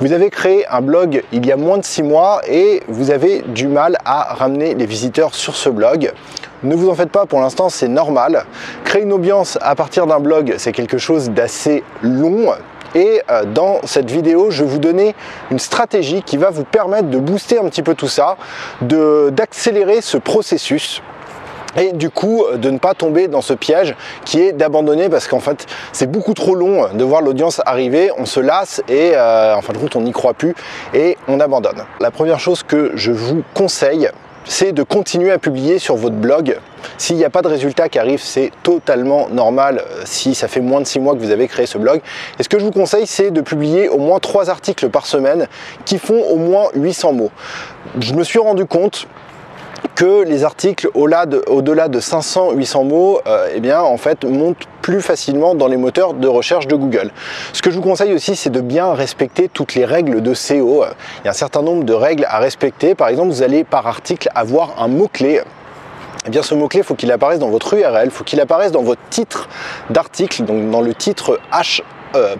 Vous avez créé un blog il y a moins de 6 mois et vous avez du mal à ramener les visiteurs sur ce blog. Ne vous en faites pas, pour l'instant c'est normal. Créer une audience à partir d'un blog, c'est quelque chose d'assez long. Et dans cette vidéo, je vais vous donner une stratégie qui va vous permettre de booster un petit peu tout ça, d'accélérer ce processus. Et du coup, de ne pas tomber dans ce piège qui est d'abandonner parce qu'en fait, c'est beaucoup trop long de voir l'audience arriver, on se lasse et en fin de compte, on n'y croit plus et on abandonne. La première chose que je vous conseille, c'est de continuer à publier sur votre blog. S'il n'y a pas de résultat qui arrive, c'est totalement normal si ça fait moins de 6 mois que vous avez créé ce blog. Et ce que je vous conseille, c'est de publier au moins 3 articles par semaine qui font au moins 800 mots. Je me suis rendu compte que les articles au-delà de 500-800 mots eh bien, en fait, montent plus facilement dans les moteurs de recherche de Google. Ce que je vous conseille aussi, c'est de bien respecter toutes les règles de SEO. Il y a un certain nombre de règles à respecter. Par exemple, vous allez par article avoir un mot-clé. Eh bien, ce mot-clé, il faut qu'il apparaisse dans votre URL, il faut qu'il apparaisse dans votre titre d'article, donc dans le titre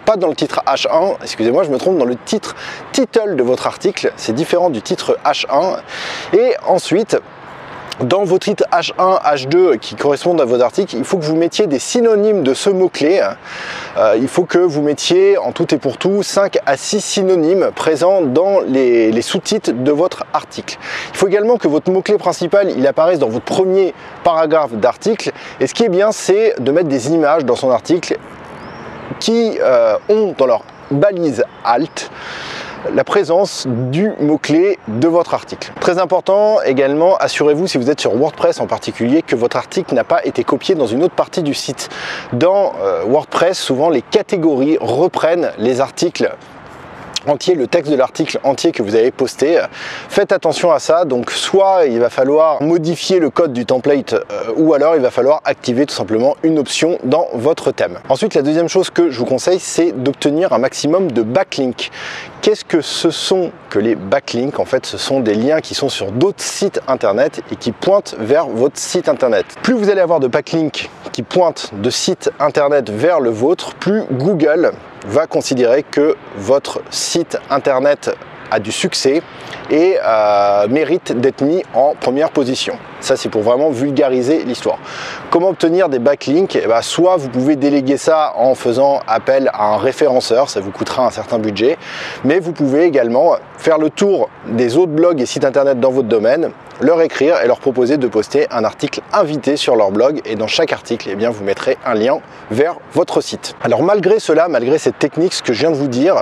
pas dans le titre H1, excusez-moi, je me trompe, dans le title de votre article, c'est différent du titre H1. Et ensuite, dans vos titres H1, H2 qui correspondent à vos articles, il faut que vous mettiez des synonymes de ce mot-clé. Il faut que vous mettiez en tout et pour tout 5 à 6 synonymes présents dans les sous-titres de votre article. Il faut également que votre mot-clé principal il apparaisse dans votre premier paragraphe d'article. Et ce qui est bien, c'est de mettre des images dans son article qui ont dans leur balise alt la présence du mot-clé de votre article. Très important également, assurez-vous si vous êtes sur WordPress en particulier que votre article n'a pas été copié dans une autre partie du site. Dans WordPress, souvent les catégories reprennent les articles entier, le texte de l'article entier que vous avez posté. Faites attention à ça, donc soit il va falloir modifier le code du template ou alors il va falloir activer tout simplement une option dans votre thème. Ensuite, la deuxième chose que je vous conseille, c'est d'obtenir un maximum de backlinks. Qu'est-ce que ce sont que les backlinks? En fait, ce sont des liens qui sont sur d'autres sites internet et qui pointent vers votre site internet. Plus vous allez avoir de backlinks qui pointent de sites internet vers le vôtre, plus Google va considérer que votre site internet a du succès et mérite d'être mis en première position. Ça, c'est pour vraiment vulgariser l'histoire. Comment obtenir des backlinks? Soit vous pouvez déléguer ça en faisant appel à un référenceur, ça vous coûtera un certain budget, mais vous pouvez également faire le tour des autres blogs et sites internet dans votre domaine, leur écrire et leur proposer de poster un article invité sur leur blog, et dans chaque article, eh bien, vous mettrez un lien vers votre site. Alors malgré cela, malgré cette technique, ce que je viens de vous dire,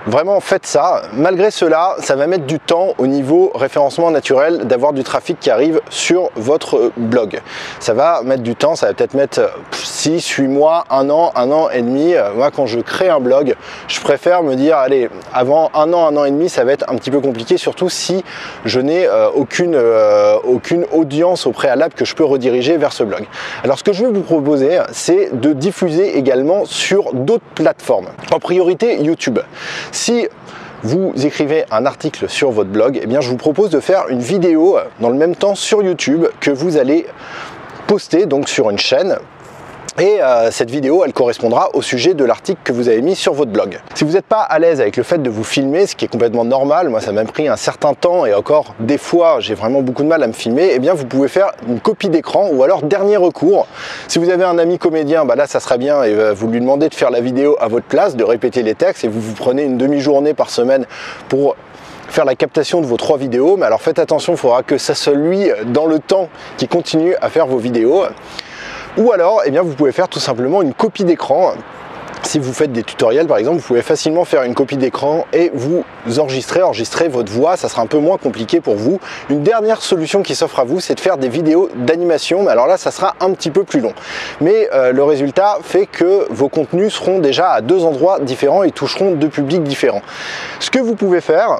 vraiment faites ça. Malgré cela, ça va mettre du temps au niveau référencement naturel d'avoir du trafic qui arrive sur votre blog. Ça va mettre du temps, ça va peut-être mettre 6, 8 mois, 1 an et demi. Moi, quand je crée un blog, je préfère me dire, allez, avant 1 an et demi, ça va être un petit peu compliqué, surtout si je n'ai aucune audience au préalable que je peux rediriger vers ce blog. Alors, ce que je vais vous proposer, c'est de diffuser également sur d'autres plateformes. En priorité, YouTube. Si vous écrivez un article sur votre blog, eh bien, je vous propose de faire une vidéo dans le même temps sur YouTube que vous allez poster donc sur une chaîne. Et cette vidéo, elle correspondra au sujet de l'article que vous avez mis sur votre blog. Si vous n'êtes pas à l'aise avec le fait de vous filmer, ce qui est complètement normal, moi ça m'a pris un certain temps et encore des fois j'ai vraiment beaucoup de mal à me filmer, eh bien vous pouvez faire une copie d'écran ou alors dernier recours. Si vous avez un ami comédien, là ça serait bien et vous lui demandez de faire la vidéo à votre place, de répéter les textes et vous prenez une demi-journée par semaine pour faire la captation de vos 3 vidéos. Mais alors faites attention, il faudra que ça soit lui dans le temps qui continue à faire vos vidéos. Ou alors, eh bien, vous pouvez faire tout simplement une copie d'écran. Si vous faites des tutoriels par exemple, vous pouvez facilement faire une copie d'écran et vous enregistrer votre voix, ça sera un peu moins compliqué pour vous. Une dernière solution qui s'offre à vous, c'est de faire des vidéos d'animation, mais alors là ça sera un petit peu plus long. Mais le résultat fait que vos contenus seront déjà à 2 endroits différents et toucheront 2 publics différents. Ce que vous pouvez faire,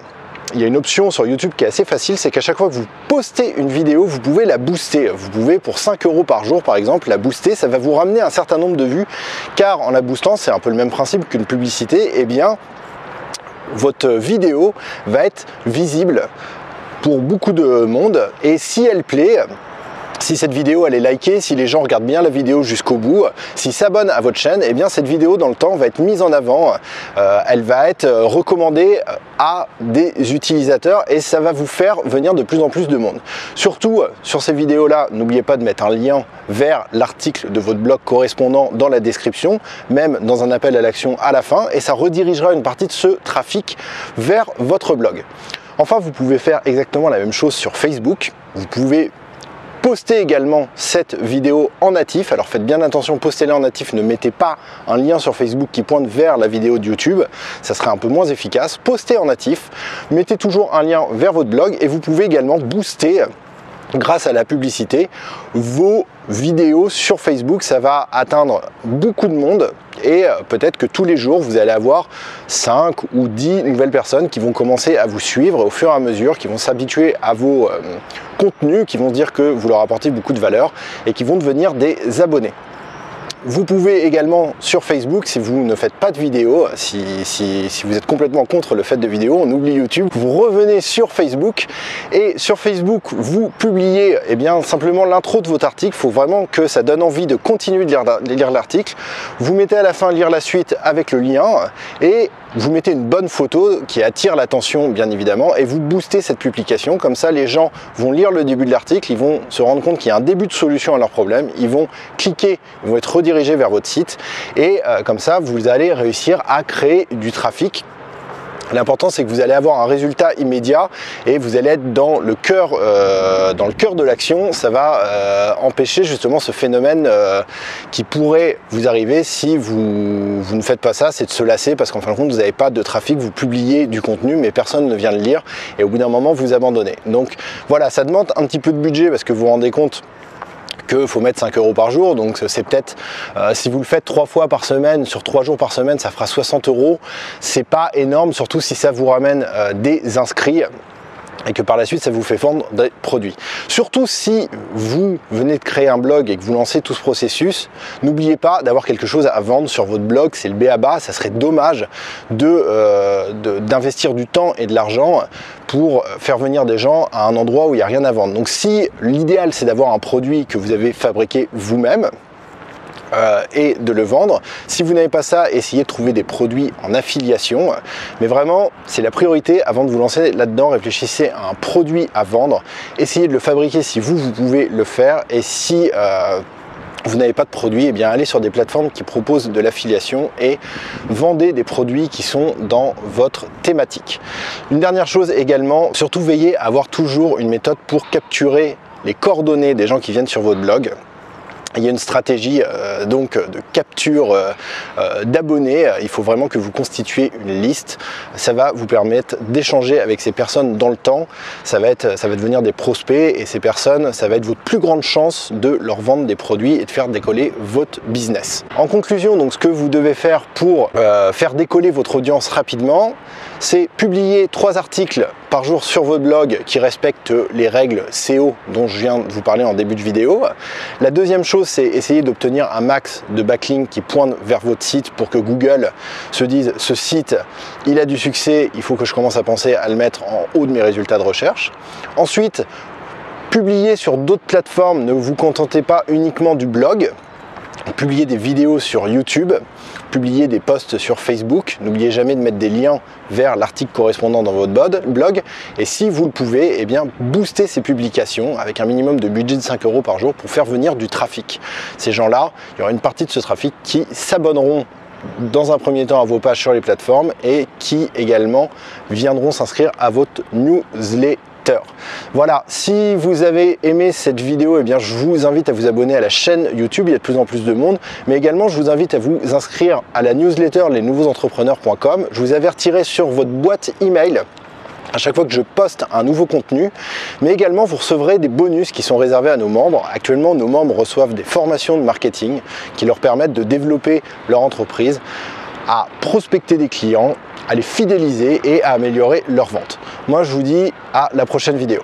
il y a une option sur YouTube qui est assez facile, c'est qu'à chaque fois que vous postez une vidéo, vous pouvez la booster. Vous pouvez pour 5 € par jour par exemple la booster, ça va vous ramener un certain nombre de vues, car en la boostant, c'est un peu le même principe qu'une publicité, eh bien votre vidéo va être visible pour beaucoup de monde et si elle plaît, Si cette vidéo elle est likée, si les gens regardent bien la vidéo jusqu'au bout, s'ils s'abonnent à votre chaîne, eh bien cette vidéo dans le temps va être mise en avant, elle va être recommandée à des utilisateurs et ça va vous faire venir de plus en plus de monde. Surtout sur ces vidéos là, n'oubliez pas de mettre un lien vers l'article de votre blog correspondant dans la description, même dans un appel à l'action à la fin, et ça redirigera une partie de ce trafic vers votre blog. Enfin, vous pouvez faire exactement la même chose sur Facebook. Vous pouvez postez également cette vidéo en natif. Alors faites bien attention, postez-la en natif, ne mettez pas un lien sur Facebook qui pointe vers la vidéo de YouTube, ça serait un peu moins efficace. Postez en natif, mettez toujours un lien vers votre blog et vous pouvez également booster grâce à la publicité vos vidéos sur Facebook. Ça va atteindre beaucoup de monde et peut-être que tous les jours vous allez avoir 5 ou 10 nouvelles personnes qui vont commencer à vous suivre au fur et à mesure, qui vont s'habituer à vos contenus, qui vont dire que vous leur apportez beaucoup de valeur et qui vont devenir des abonnés. Vous pouvez également sur Facebook, si vous ne faites pas de vidéo, si vous êtes complètement contre le fait de vidéo, on oublie YouTube, vous revenez sur Facebook et sur Facebook vous publiez simplement l'intro de votre article. Il faut vraiment que ça donne envie de continuer de lire l'article. Vous mettez à la fin lire la suite avec le lien et vous mettez une bonne photo qui attire l'attention bien évidemment et vous boostez cette publication. Comme ça les gens vont lire le début de l'article, ils vont se rendre compte qu'il y a un début de solution à leur problème, ils vont cliquer, ils vont être redirigés vers votre site et comme ça vous allez réussir à créer du trafic. L'important c'est que vous allez avoir un résultat immédiat et vous allez être dans le cœur de l'action. Ça va empêcher justement ce phénomène qui pourrait vous arriver si vous ne faites pas ça, c'est de se lasser parce qu'en fin de compte vous n'avez pas de trafic, vous publiez du contenu mais personne ne vient le lire et au bout d'un moment vous abandonnez. Donc voilà, ça demande un petit peu de budget parce que vous vous rendez compte qu'il faut mettre 5 € par jour, donc c'est peut-être, si vous le faites 3 fois par semaine, sur 3 jours par semaine, ça fera 60 €. C'est pas énorme, surtout si ça vous ramène des inscrits et que par la suite ça vous fait vendre des produits. Surtout si vous venez de créer un blog et que vous lancez tout ce processus, n'oubliez pas d'avoir quelque chose à vendre sur votre blog, c'est le b.a-ba, ça serait dommage d'investir du temps et de l'argent pour faire venir des gens à un endroit où il n'y a rien à vendre. Donc si l'idéal c'est d'avoir un produit que vous avez fabriqué vous-même, et de le vendre. Si vous n'avez pas ça, essayez de trouver des produits en affiliation, mais vraiment c'est la priorité avant de vous lancer là-dedans. Réfléchissez à un produit à vendre, essayez de le fabriquer si vous pouvez le faire, et si vous n'avez pas de produit, eh bien allez sur des plateformes qui proposent de l'affiliation et vendez des produits qui sont dans votre thématique. Une dernière chose également, surtout veillez à avoir toujours une méthode pour capturer les coordonnées des gens qui viennent sur votre blog. Il y a une stratégie donc de capture d'abonnés. Il faut vraiment que vous constituiez une liste. Ça va vous permettre d'échanger avec ces personnes dans le temps. Ça va devenir des prospects et ces personnes, ça va être votre plus grande chance de leur vendre des produits et de faire décoller votre business. En conclusion, donc ce que vous devez faire pour faire décoller votre audience rapidement, c'est publier 3 articles par jour sur votre blog qui respectent les règles SEO dont je viens de vous parler en début de vidéo. La deuxième chose, c'est essayer d'obtenir un max de backlinks qui pointent vers votre site pour que Google se dise ce site, il a du succès, il faut que je commence à penser à le mettre en haut de mes résultats de recherche. Ensuite, publier sur d'autres plateformes, ne vous contentez pas uniquement du blog. Publiez des vidéos sur YouTube, publiez des posts sur Facebook, n'oubliez jamais de mettre des liens vers l'article correspondant dans votre blog, et si vous le pouvez, eh bien boostez ces publications avec un minimum de budget de 5 € par jour pour faire venir du trafic. Ces gens-là, il y aura une partie de ce trafic qui s'abonneront dans un premier temps à vos pages sur les plateformes et qui également viendront s'inscrire à votre newsletter. Voilà, si vous avez aimé cette vidéo, eh bien, je vous invite à vous abonner à la chaîne YouTube, il y a de plus en plus de monde, mais également je vous invite à vous inscrire à la newsletter lesnouveauxentrepreneurs.com. Je vous avertirai sur votre boîte email à chaque fois que je poste un nouveau contenu, mais également vous recevrez des bonus qui sont réservés à nos membres. Actuellement, nos membres reçoivent des formations de marketing qui leur permettent de développer leur entreprise, à prospecter des clients, à les fidéliser et à améliorer leur vente. Moi, je vous dis à la prochaine vidéo.